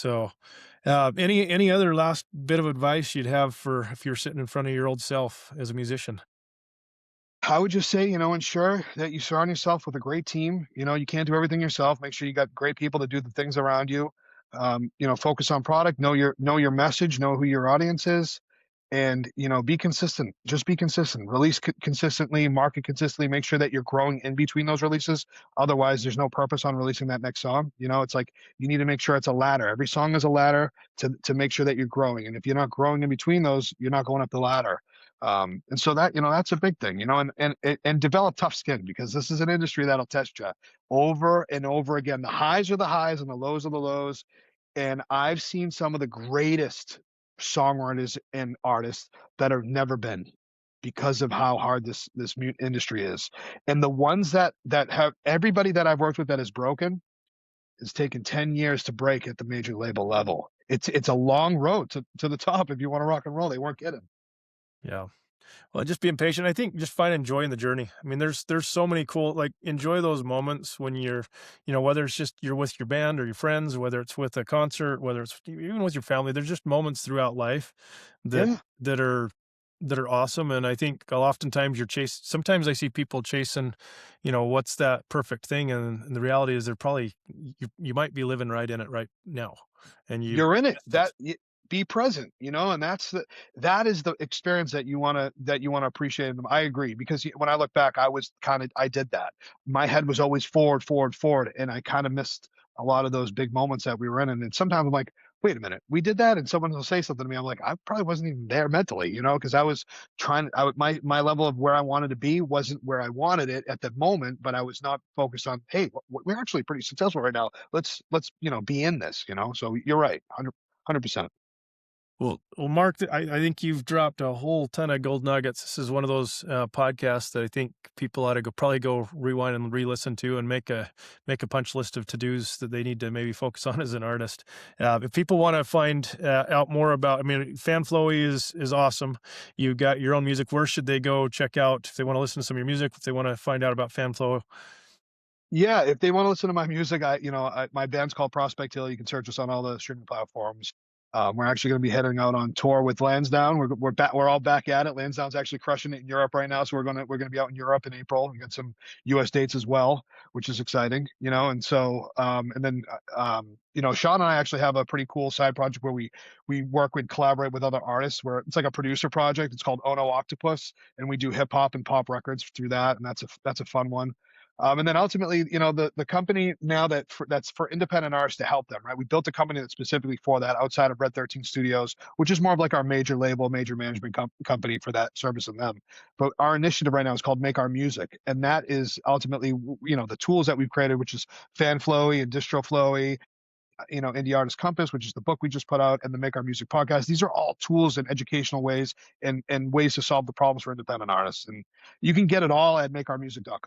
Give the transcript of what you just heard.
So, any other last bit of advice you'd have for if you're sitting in front of your old self as a musician? I would just say, ensure that you surround yourself with a great team. You can't do everything yourself. Make sure you got great people to do the things around you. Focus on product, know your message, know who your audience is, and be consistent. Just be consistent. Release consistently, market consistently. Make sure that you're growing in between those releases. Otherwise, there's no purpose on releasing that next song. It's like you need to make sure it's a ladder. Every song is a ladder to make sure that you're growing. And if you're not growing in between those, you're not going up the ladder. And so that's a big thing, and develop tough skin, because this is an industry that'll test you over and over again. The highs are the highs and the lows are the lows. And I've seen some of the greatest songwriters and artists that have never been, because of how hard this mute industry is. And the ones that have, everybody that I've worked with that is broken, it's taken 10 years to break at the major label level. It's a long road to the top if you want to rock and roll. They weren't kidding. Yeah. Well, just being patient. I think just find enjoy in the journey. I mean, there's so many cool, like, enjoy those moments when you're, whether it's just you're with your band or your friends, whether it's with a concert, whether it's even with your family. There's just moments throughout life that Yeah. that are that are awesome. And I think oftentimes sometimes I see people chasing, what's that perfect thing, and the reality is they're probably you might be living right in it right now, and you You're in it. it's Be present, and that is the experience that you wanna appreciate in them. I agree, because when I look back, I did that. My head was always forward, forward, forward, and I kinda missed a lot of those big moments that we were in. And then sometimes I'm like, "Wait a minute, we did that?" And someone will say something to me, I'm like, "I probably wasn't even there mentally," because I was trying I would my level of where I wanted to be wasn't where I wanted it at the moment, but I was not focused on, "Hey, we're actually pretty successful right now. Let's be in this," So you're right, 100%. Well, Mark, I think you've dropped a whole ton of gold nuggets. This is one of those podcasts that I think people ought to probably go rewind and re-listen to, and make a punch list of to-dos that they need to maybe focus on as an artist. If people want to find out more about, I mean, FanFlowy is awesome. You got your own music. Where should they go check out if they want to listen to some of your music? If they want to find out about FanFlow? Yeah, if they wanna listen to my music, my band's called Prospect Hill. You can search us on all the streaming platforms. We're actually gonna be heading out on tour with Lansdowne. We're all back at it. Lansdowne's actually crushing it in Europe right now, so we're gonna be out in Europe in April. We got some US dates as well, which is exciting, and so, and then, Sean and I actually have a pretty cool side project where we work with collaborate with other artists, where it's like a producer project. It's called Ono Octopus, and we do hip hop and pop records through that, and that's a fun one. And then ultimately, the company now that's for independent artists, to help them, right? We built a company that's specifically for that, outside of Red 13 Studios, which is more of like our major label, major management company for that service and them. But our initiative right now is called Make Our Music. And that is ultimately, the tools that we've created, which is FanFlowy and DistroFlowy, Indie Artist Compass, which is the book we just put out, and the Make Our Music podcast. These are all tools and educational ways and ways to solve the problems for independent artists. And you can get it all at makeourmusic.com.